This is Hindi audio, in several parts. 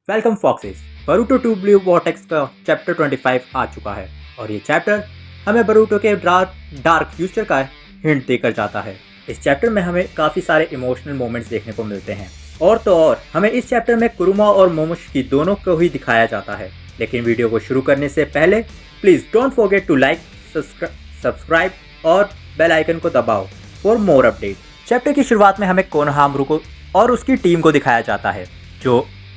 Welcome foxes. Boruto 2 Blue Vortex का चैप्टर 25 आ चुका है और ये चैप्टर हमें बरूटो के डार्क फ्यूचर का हिंट देकर जाता है। इस चैप्टर में हमें काफ़ी सारे इमोशनल मोमेंट्स देखने को मिलते हैं और तो और हमें इस चैप्टर में कुरुमा और मोमोशिकी दोनों को ही दिखाया जाता है। लेकिन वीडियो को शुरू करने से पहले please don't forget to like, subscribe और बेल आइकन को दबाओ फॉर मोर अपडेट। चैप्टर की शुरुआत में हमें कोनोहामारू को और उसकी टीम को दिखाया जाता है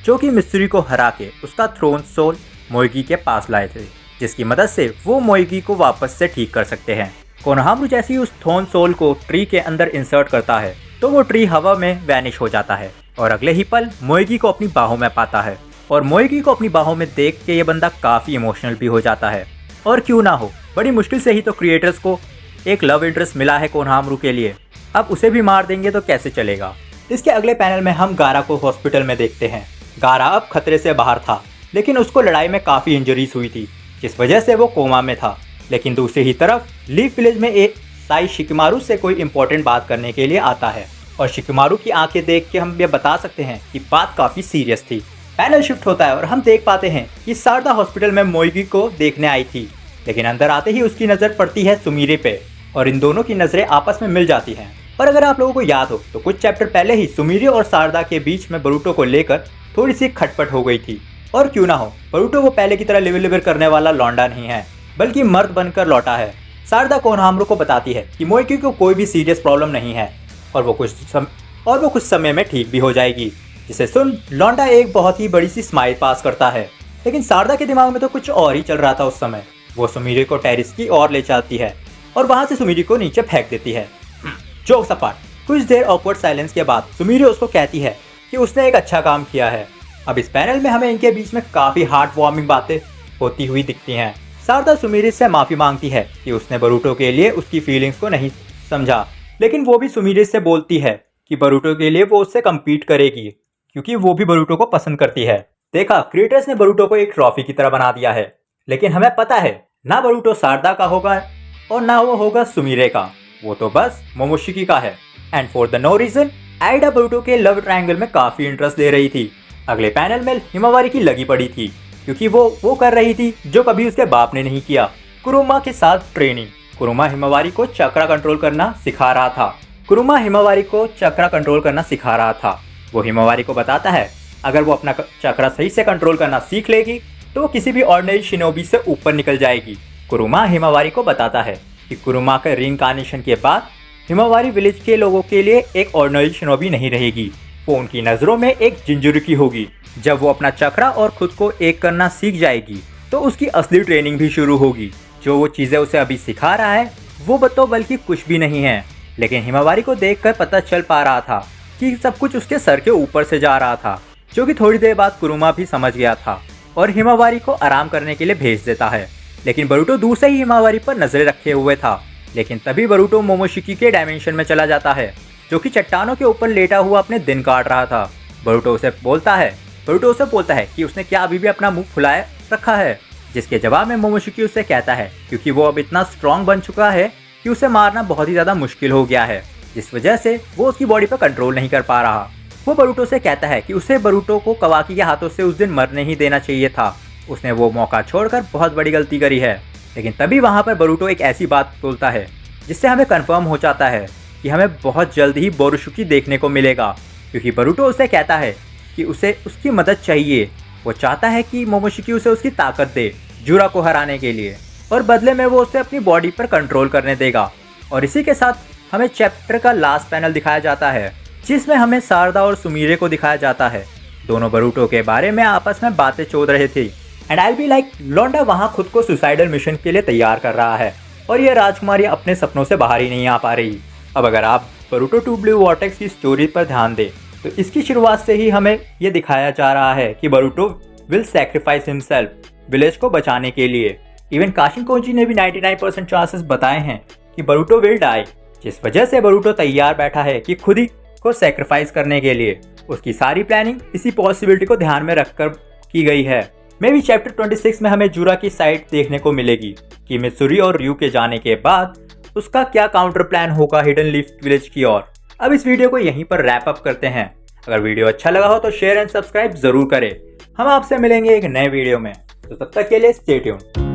जो कि मिस्त्री को हरा के उसका थ्रोन सोल मोएगी के पास लाए थे, जिसकी मदद से वो मोएगी को वापस से ठीक कर सकते हैं। कोनोहामारू जैसे ही उस थ्रोन सोल को ट्री के अंदर इंसर्ट करता है तो वो ट्री हवा में वैनिश हो जाता है और अगले ही पल मोएगी को अपनी बाहों में पाता है। और मोएगी को अपनी बाहों में देख के ये बंदा काफ़ी इमोशनल भी हो जाता है। और क्यों ना हो, बड़ी मुश्किल से ही तो क्रिएटर्स को एक लव इंटरेस्ट मिला है कोनोहामारू के लिए, अब उसे भी मार देंगे तो कैसे चलेगा। इसके अगले पैनल में हम गारा को हॉस्पिटल में देखते हैं। गारा अब खतरे से बाहर था, लेकिन उसको लड़ाई में काफ़ी इंजरीज हुई थी जिस वजह से वो कोमा में था। लेकिन दूसरी ही तरफ लीफ विलेज में एक साई शिकिमारू से कोई इंपॉर्टेंट बात करने के लिए आता है और शिकिमारू की आंखें देख के हम ये बता सकते हैं कि बात काफ़ी सीरियस थी। पैनल शिफ्ट होता है और हम देख पाते हैं कि सारदा हॉस्पिटल में मोएगी को देखने आई थी, लेकिन अंदर आते ही उसकी नज़र पड़ती है सुमीरे पे और इन दोनों की नज़रें आपस में मिल जाती हैं। और अगर आप लोगों को याद हो तो कुछ चैप्टर पहले ही सुमीरे और सारदा के बीच में बरूटो को लेकर थोड़ी सी खटपट हो गई थी। और क्यों ना हो, बरूटो वो पहले की तरह लिवर करने वाला लौंडा नहीं है, बल्कि मर्द बनकर लौटा है। सारदा कोनोहामारू को बताती है कि मोएगी को कोई भी सीरियस प्रॉब्लम नहीं है और वो कुछ समय में ठीक भी हो जाएगी। जिसे सुन लौंडा एक बहुत ही बड़ी सी स्माइल पास करता है। लेकिन सारदा के दिमाग में तो कुछ और ही चल रहा था उस समय। वो सुमीरे को टेरिस की ओर ले जाती है और वहाँ से सुमीरे को नीचे फेंक देती है। जोक्स अपार्ट, कुछ देर ऑकवर्ड साइलेंस के बाद सुमीरे उसको कहती है कि उसने एक अच्छा काम किया है। अब इस पैनल में हमें इनके बीच में काफ़ी हार्ट वार्मिंग बातें होती हुई दिखती हैं। सारदा सुमीरे से माफ़ी मांगती है कि उसने बरूटो के लिए उसकी फीलिंग्स को नहीं समझा, लेकिन वो भी सुमीरे से बोलती है कि बरूटो के लिए वो उससे कम्पीट करेगी क्योंकि वो भी बरूटो को पसंद करती है। देखा, क्रिएटर्स ने बरूटो को एक ट्रॉफी की तरह बना दिया है, लेकिन हमें पता है ना बरूटो सारदा का होगा और ना वो होगा सुमीरे का, वो तो बस मोमोशिकी का है। And for the no reason Ada Boruto के लव ट्रायंगल में काफ़ी इंटरेस्ट ले रही थी। अगले पैनल में हिमावारी की लगी पड़ी थी क्योंकि वो कर रही थी जो कभी उसके बाप ने नहीं किया, कुरुमा के साथ ट्रेनिंग। कुरुमा हिमावारी को चक्रा कंट्रोल करना सिखा रहा था। वो हिमावारी को बताता है अगर वो अपना चक्रा सही से कंट्रोल करना सीख लेगी तो वो किसी भी ऑर्डिनरी शिनोबी से ऊपर निकल जाएगी। कुरुमा हिमावारी को बताता है कि कुरुमा के रीइंकार्नेशन के बाद हिमावारी विलेज के लोगों के लिए एक ऑर्डिनरी शिनोबी नहीं रहेगी, वो उनकी नज़रों में एक जिंजुरुकी होगी। जब वो अपना चक्रा और खुद को एक करना सीख जाएगी तो उसकी असली ट्रेनिंग भी शुरू होगी। जो वो चीज़ें उसे अभी सिखा रहा है वो बल्कि कुछ भी नहीं है, लेकिन हिमावारी को देखकर पता चल पा रहा था कि सब कुछ उसके सर के ऊपर से जा रहा था, जो कि थोड़ी देर बाद कुरुमा भी समझ गया था और हिमावारी को आराम करने के लिए भेज देता है। लेकिन बरूटो दूर से ही हिमावारी पर नजरें रखे हुए था। लेकिन तभी बरूटो मोमोशिकी के डायमेंशन में चला जाता है, जो कि चट्टानों के ऊपर लेटा हुआ अपने दिन काट रहा था। बरूटो उसे बोलता है कि उसने क्या अभी भी अपना मुंह फुलाए रखा है, जिसके जवाब में मोमोशिकी उससे कहता है क्योंकि वो अब इतना स्ट्रॉन्ग बन चुका है कि उसे मारना बहुत ही ज़्यादा मुश्किल हो गया है, जिस वजह से वो उसकी बॉडी पर कंट्रोल नहीं कर पा रहा। वो बरूटो से कहता है कि उसे बरूटो को कवाकी के हाथों से उस दिन मरने ही देना चाहिए था, उसने वो मौका छोड़कर बहुत बड़ी गलती करी है। लेकिन तभी वहाँ पर बरूटो एक ऐसी बात बोलता है जिससे हमें कंफर्म हो जाता है कि हमें बहुत जल्द ही बोरुशुकी देखने को मिलेगा, क्योंकि बरूटो उसे कहता है कि उसे उसकी मदद चाहिए। वो चाहता है कि मोमोशिकी उसे उसकी ताकत दे जुरा को हराने के लिए और बदले में वो उसे अपनी बॉडी पर कंट्रोल करने देगा। और इसी के साथ हमें चैप्टर का लास्ट पैनल दिखाया जाता है जिसमें हमें सारदा और सुमीरे को दिखाया जाता है। दोनों बरूटो के बारे में आपस में बातें चोद रहे थे एंड आई बी लाइक लौंडा वहाँ खुद को सुसाइडल मिशन के लिए तैयार कर रहा है और ये राजकुमारी अपने सपनों से बाहर ही नहीं आ पा रही। अब अगर आप बरूटो 2 ब्लू वॉर्टेक्स की स्टोरी पर ध्यान दें तो इसकी शुरुआत से ही हमें ये दिखाया जा रहा है कि बरूटो विल सैक्रिफाइस हिमसेल्फ विलेज को बचाने के लिए। इवन काशिन कोंजी ने भी 99% चांसेस बताए हैं कि बरूटो विल डाई, जिस वजह से बरूटो तैयार बैठा है कि खुद ही को सैक्रिफाइस करने के लिए। उसकी सारी प्लानिंग इसी पॉसिबिलिटी को ध्यान में रखकर की गई है। मे भी चैप्टर 26 में हमें जुरा की साइड देखने को मिलेगी कि मित्सुरी और रयू के जाने के बाद उसका क्या काउंटर प्लान होगा हिडन लीफ विलेज की ओर। अब इस वीडियो को यहीं पर रैप अप करते हैं। अगर वीडियो अच्छा लगा हो तो शेयर एंड सब्सक्राइब जरूर करें। हम आपसे मिलेंगे एक नए वीडियो में, तो तब तक के लिए स्टे ट्यून्ड।